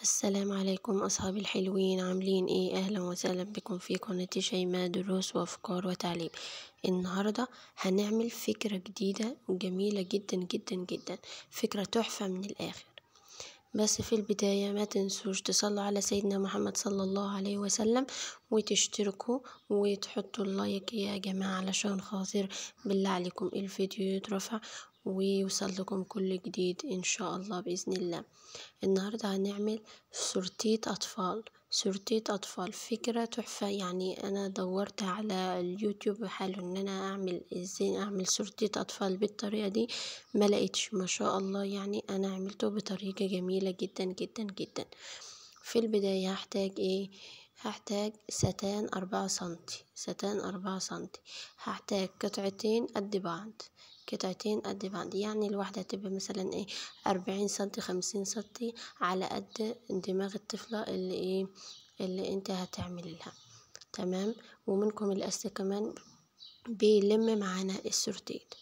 السلام عليكم أصحابي الحلوين، عاملين ايه؟ أهلا وسهلا بكم في قناة شيماء دروس وأفكار وتعليم. النهاردة هنعمل فكرة جديدة وجميلة جدا جدا جدا، فكرة تحفة من الآخر. بس في البداية ما تنسوش تصلوا على سيدنا محمد صلى الله عليه وسلم، وتشتركوا وتحطوا اللايك يا جماعة، علشان خاطر بالله عليكم الفيديو يترفع ويوصل لكم كل جديد إن شاء الله بإذن الله. النهاردة هنعمل سورتيت أطفال، فكرة تحفة. يعني أنا دورت على اليوتيوب حاله إن أنا أعمل إزاي أعمل سورتيت أطفال بالطريقة دي، ما لقيتش. ما شاء الله، يعني أنا عملته بطريقة جميلة جدا جدا جدا. في البداية هحتاج ايه؟ هحتاج ستان 4 سنتي، هحتاج قطعتين قد بعض، يعني الواحدة هتبقى مثلا ايه 40 سنتي 50 سنتي، على قد دماغ الطفلة اللي انت هتعمل لها. تمام. ومنكم الأسئلة كمان بيلم معانا السورتيت.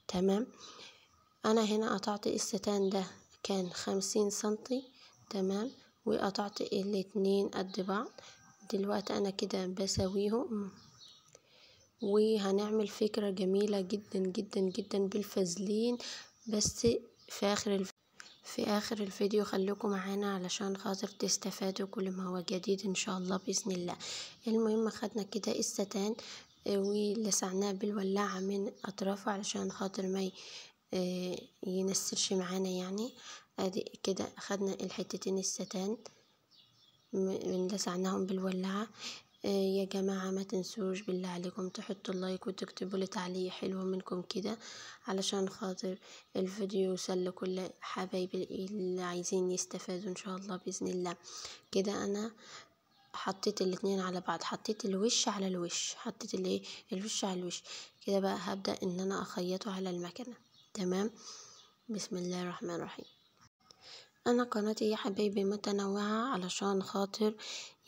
تمام. انا هنا قطعت الستان ده كان 50 سنتي. تمام. وقطعت الاتنين قد بعض. دلوقتي انا كده بسويهم، وهنعمل فكرة جميلة جدا جدا جدا بالفازلين. بس في اخر الفيديو خليكم معانا علشان خاطر تستفادوا كل ما هو جديد ان شاء الله باذن الله. المهم خدنا كده الستان ولسعناه بالولاعة من اطرافه علشان خاطر ما ينسرش معانا. يعني ادي كده خدنا الحتتين الستان لسعناهم بالولاعة. يا جماعة ما تنسوش بالله عليكم تحطوا اللايك وتكتبوا لي تعليق حلو منكم كده، علشان خاطر الفيديو يوصل لكل حبايبي اللي عايزين يستفادوا ان شاء الله باذن الله. كده انا حطيت الاتنين على بعض، حطيت الوش على الوش، الوش على الوش. كده بقى هبدأ ان انا اخيطه على المكنة. تمام. بسم الله الرحمن الرحيم. انا قناتي يا حبايبي متنوعة علشان خاطر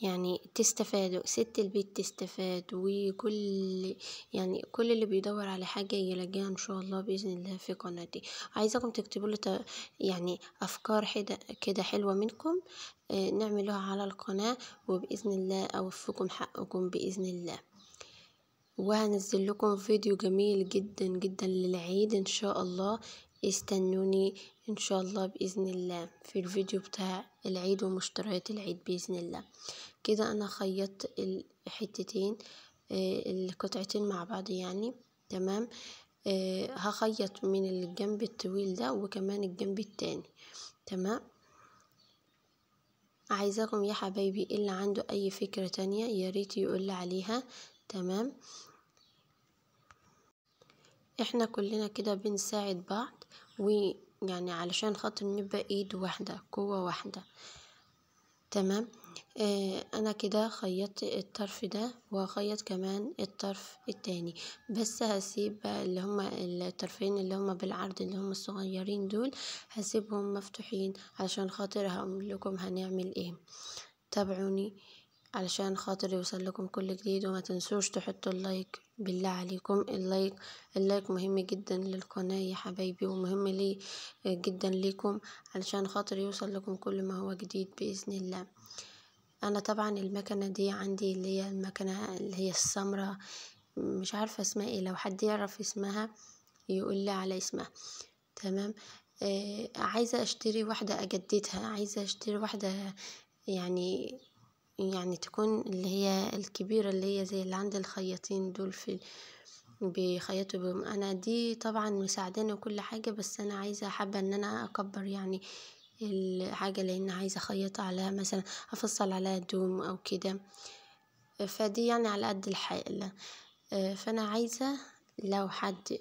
يعني تستفادوا، ست البيت تستفاد، كل اللي بيدور على حاجة يلاقيها ان شاء الله بإذن الله في قناتي. عايزاكم تكتبوا لي يعني افكار كده حلوة منكم، نعملوها على القناة، وبإذن الله اوفقكم حقكم بإذن الله. وهنزل لكم فيديو جميل جدا جدا للعيد ان شاء الله. استنوني ان شاء الله باذن الله في الفيديو بتاع العيد ومشتريات العيد باذن الله. كده انا خيطت الحتتين القطعتين مع بعض يعني. تمام. هخيط من الجنب الطويل ده وكمان الجنب التاني. تمام. عايزاكم يا حبايبي اللي عنده اي فكرة تانية ياريت يقول عليها. تمام. احنا كلنا كده بنساعد بعض، ويعني علشان خاطر نبقى ايد واحدة قوة واحدة. تمام. انا كده خيطت الطرف ده وهخيط كمان الطرف التاني، بس هسيب اللي هما الطرفين اللي هما بالعرض اللي هما الصغيرين دول هسيبهم مفتوحين علشان خاطر هقول لكم هنعمل ايه. تابعوني علشان خاطر يوصل لكم كل جديد، وما تنسوش تحطوا اللايك بالله عليكم. اللايك مهم جدا للقناة يا حبايبي، ومهم لي جدا ليكم علشان خاطر يوصل لكم كل ما هو جديد بإذن الله. انا طبعا المكنة دي عندي اللي هي المكنة اللي هي السمرة، مش عارفة اسمها ايه، لو حد يعرف اسمها يقول لي على اسمها. تمام. عايزة اشتري واحدة اجددها، عايزة اشتري واحدة يعني تكون اللي هي الكبيرة اللي هي زي اللي عند الخياطين دول بيخيطوا بهم. انا دي طبعا مساعداني وكل حاجة، بس انا عايزة حابة ان انا اكبر يعني الحاجة، لان عايزة اخيط عليها مثلا افصل عليها دوم او كده، فدي يعني على قد الحالة. فانا عايزة لو حد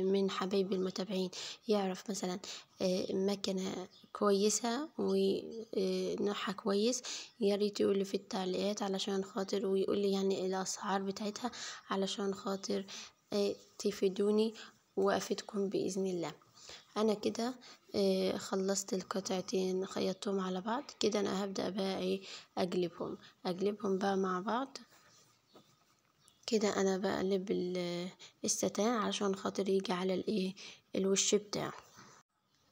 من حبايبي المتابعين يعرف مثلا مكنة كويسة ونوعها كويس، ياريت يقولي في التعليقات علشان خاطر، ويقولي يعني الأسعار بتاعتها علشان خاطر تفيدوني وأفيدكم بإذن الله. أنا كده خلصت القطعتين خيطتهم على بعض. كده أنا هبدأ بقى أقلبهم بقى مع بعض. كده انا بقلب الستان علشان خاطر يجي على الوش بتاعه.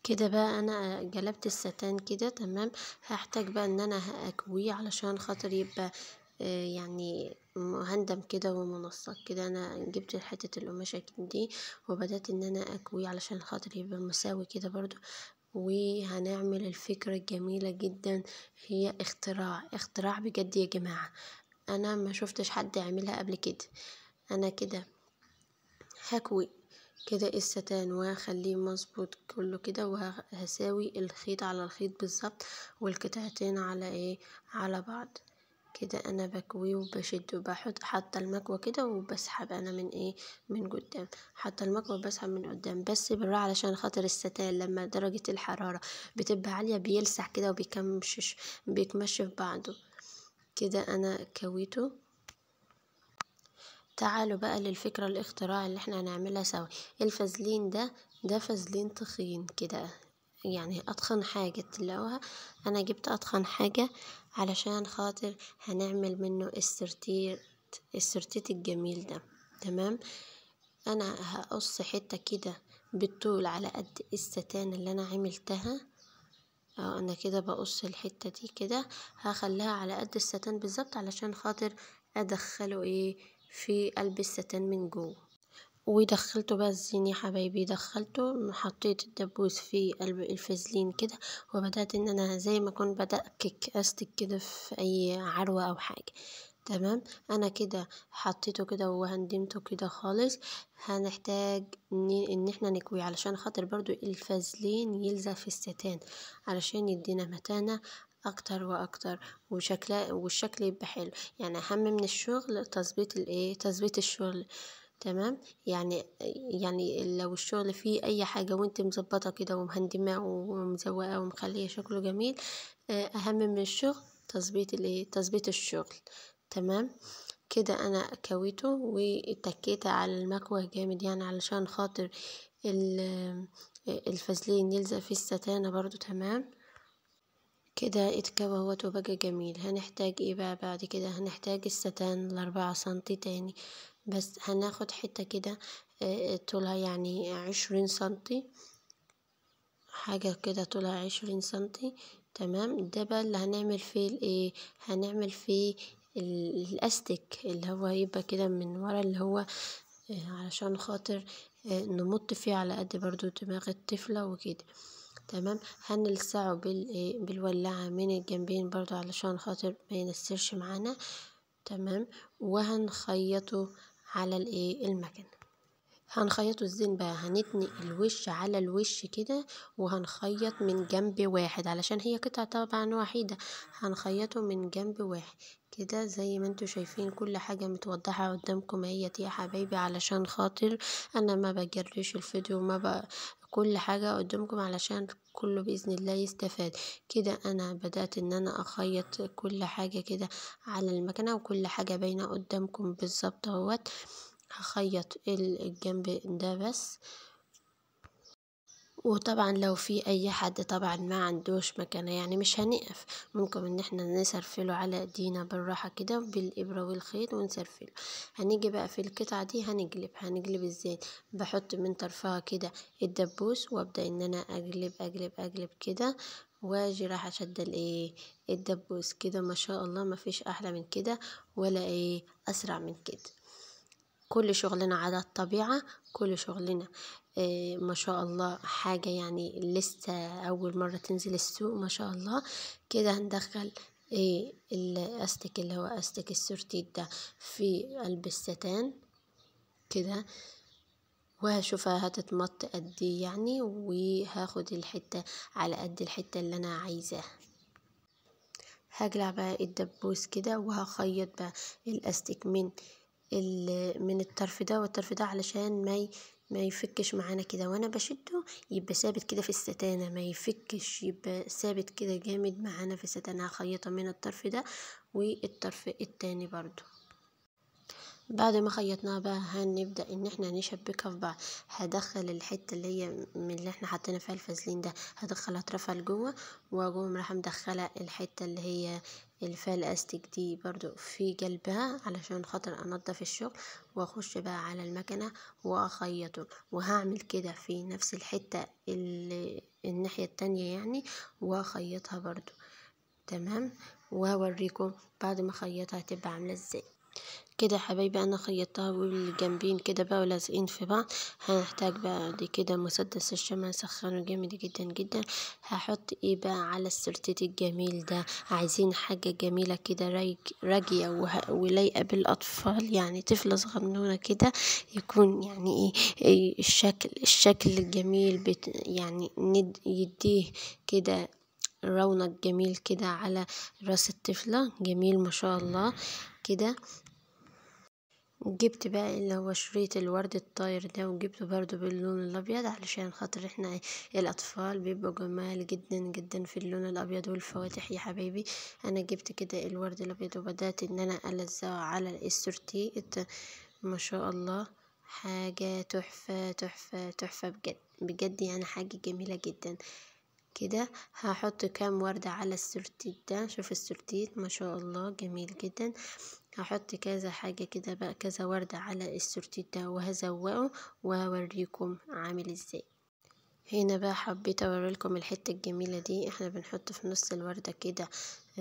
كده بقى انا جلبت الستان كده تمام. هحتاج بقى ان انا هاكويه علشان خاطر يبقى يعني مهندم كده ومنسق كده. انا جبت حتة القماشة دي وبدأت ان انا اكويه علشان خاطر يبقى مساوي كده برضو. وهنعمل الفكرة الجميلة جدا، هي اختراع بجد يا جماعة. انا ما شفتش حد يعملها قبل كده. انا كده هكوي كده الستان وهخليه مظبوط كله كده، وهساوي الخيط على الخيط بالظبط والقطعتين على على بعض كده. انا بكويه وبشد وبحط حاطه المكوه كده وبسحب انا من من قدام. حاطه المكوه وبسحب من قدام بس بالراحه علشان خاطر الستان لما درجه الحراره بتبقى عاليه بيلسع كده بيكمش في بعضه كده. انا كويته. تعالوا بقى للفكرة الاختراع اللي احنا هنعملها سوا. الفازلين ده فازلين تخين كده، يعني اتخن حاجة تلاقوها. انا جبت اتخن حاجة علشان خاطر هنعمل منه السرتيت الجميل ده. تمام. انا هقص حتة كده بالطول على قد الستان اللي انا عملتها. انا كده بقص الحتة دي كده، هخليها على قد الستان بالظبط علشان خاطر ادخله في قلب الستان من جوه. ودخلته بقى الزين يا حبايبي، دخلته حطيت الدبوس في قلب الفازلين كده، وبدأت ان انا زي ما كنت بدقق استك كده في اي عروة او حاجة. تمام. انا كده حطيته كده وهندمته كده خالص. هنحتاج ان احنا نكوي علشان خاطر برضو الفازلين يلزق في الستان علشان يدينا متانة اكتر واكتر والشكل يبقى حلو. يعني اهم من الشغل تظبيط الشغل. تمام. يعني لو الشغل فيه اي حاجة وانت مظبطة كده ومهندمة ومزوقة ومخليه شكله جميل، اهم من الشغل تظبيط الشغل. تمام. كده انا كويته واتكيت على المكوى جامد، يعني علشان خاطر الفازلين يلزق في الستانة برضو. تمام. كده اتكوى اهوت وبقى جميل. هنحتاج ايه بقى بعد كده؟ هنحتاج الستان ال4 سنتي تاني، بس هناخد حتة كده طولها يعني 20 سنتي، حاجة كده طولها 20 سنتي. تمام. ده بقى اللي هنعمل فيه هنعمل فيه الاستك اللي هو هيبقى كده من ورا، اللي هو علشان خاطر نمط فيه على قد برضو دماغ الطفلة وكده. تمام. هنلسعه بالولاعة من الجنبين برضو علشان خاطر ما ينسرش معانا. تمام. وهنخيطه على المكنة. هنخيطه ازاي بقى؟ هنتني الوش على الوش كده وهنخيط من جنب واحد علشان هي قطعة طبعا وحيدة. هنخيطه من جنب واحد كده زي ما انتوا شايفين. كل حاجة متوضحة قدامكم اهيت يا حبايبي، علشان خاطر انا ما بجريش الفيديو كل حاجة قدامكم علشان كله بإذن الله يستفاد. كده انا بدأت ان انا اخيط كل حاجة كده على المكنة، وكل حاجة باينة قدامكم بالظبط اهوت. هخيط الجنب ده بس. وطبعا لو في اي حد طبعا ما عندوش مكنة يعني مش هنقف، ممكن ان احنا نسرفله على ايدينا بالراحة كده بالابرة والخيط ونسرفله. هنيجي بقى في القطعة دي هنقلب ازاي؟ بحط من طرفها كده الدبوس وابدأ ان انا اقلب كده، واجي راح اشد الدبوس كده. ما شاء الله ما فيش احلى من كده ولا اسرع من كده. كل شغلنا على الطبيعة، كل شغلنا ما شاء الله حاجة يعني لسه أول مرة تنزل السوق ما شاء الله. كده هندخل الأستك اللي هو أستك السورتيت ده في قلب الستان كده، وهشوفها هتتمط قد ايه يعني، وهاخد الحتة على قد الحتة اللي أنا عايزاها. هجلع بقى الدبوس كده وهخيط بقى الأستك من الطرف ده والطرف ده علشان ما يفكش معانا كده، وانا بشده يبقى ثابت كده في الستانة، ما يفكش، يبقى ثابت كده جامد معانا في الستانة. هخيطها من الطرف ده والطرف التاني برضو. بعد ما خيطناها بقى هنبدأ ان احنا نشبكها في بعض. هدخل الحتة اللي هي من اللي احنا حطينا فيها الفازلين ده، هدخل اطرافها لجوه، واقوم راح مدخلة الحتة اللي هي الفال الاستيك دي برضو في قلبها علشان خاطر انضف الشغل، واخش بقى على المكنة واخيطه، وهعمل كده في نفس الحتة الناحية التانية يعني، واخيطها برضو. تمام، وهوريكم بعد ما اخيطها هتبقى عاملة ازاي. كده يا حبايبي انا خيطتها والجنبين كده بقى لازقين في بعض. هنحتاج بقى دي كده مسدس الشمع، اسخنه جامد جدا جدا. هحط ايه بقى على السرتيت الجميل ده؟ عايزين حاجة جميلة كده راقية ولايقة بالاطفال، يعني طفلة صغنونة كده يكون يعني إيه الشكل الجميل يعني يديه كده رونق جميل كده على راس الطفلة، جميل ما شاء الله كده. جبت بقى اللي هو شريط الورد الطاير ده، وجبته برضو باللون الابيض علشان خاطر احنا الاطفال بيبقوا جمال جدا جدا في اللون الابيض والفواتح يا حبايبي. انا جبت كده الورد الابيض وبدأت ان انا الزقه على السورتيت. ما شاء الله حاجة تحفة تحفة تحفة بجد بجد، يعني حاجة جميلة جدا كده. هحط كام وردة على السورتيت ده، شوف السورتيت ما شاء الله جميل جدا. هحط كذا حاجة كده بقى، كذا وردة على السورتيت ده، وهزوقه وهوريكم عامل ازاي. هنا بقى حبيت اوريلكم الحتة الجميلة دي. احنا بنحط في نص الوردة كده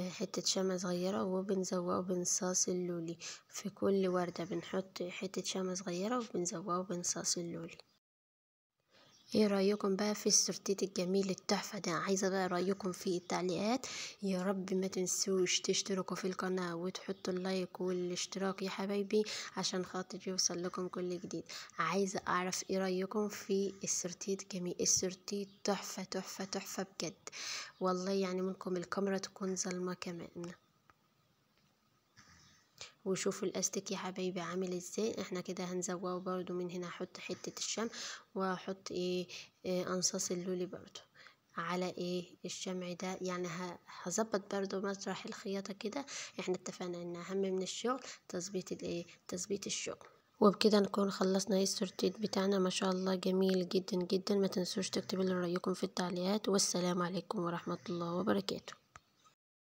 حتة شمع صغيرة، وبنزوقه بنصاص اللولي. في كل وردة بنحط حتة شمع صغيرة وبنزوقه بنصاص اللولي. ايه رأيكم بقى في السورتيت الجميل التحفة ده؟ عايزة بقى رأيكم في التعليقات. يا رب ما تنسوش تشتركوا في القناة وتحطوا اللايك والاشتراك يا حبايبي عشان خاطر يوصل لكم كل جديد. عايزة اعرف ايه رأيكم في السورتيت جميل، السورتيت تحفة تحفة تحفة بجد والله، يعني منكم الكاميرا تكون ظلمة كمان. وشوفوا الاستيك يا حبايبي عامل ازاي. احنا كده هنزوقه برضو من هنا، احط حتة الشمع واحط إيه انصاص اللولي برضو على الشمع ده. يعني هظبط برضو مطرح الخياطة كده. احنا اتفقنا ان اهم من الشغل تظبيط الشغل. وبكده نكون خلصنا السورتيت بتاعنا ما شاء الله جميل جدا جدا. ما تنسوش تكتبوا لي رأيكم في التعليقات، والسلام عليكم ورحمة الله وبركاته.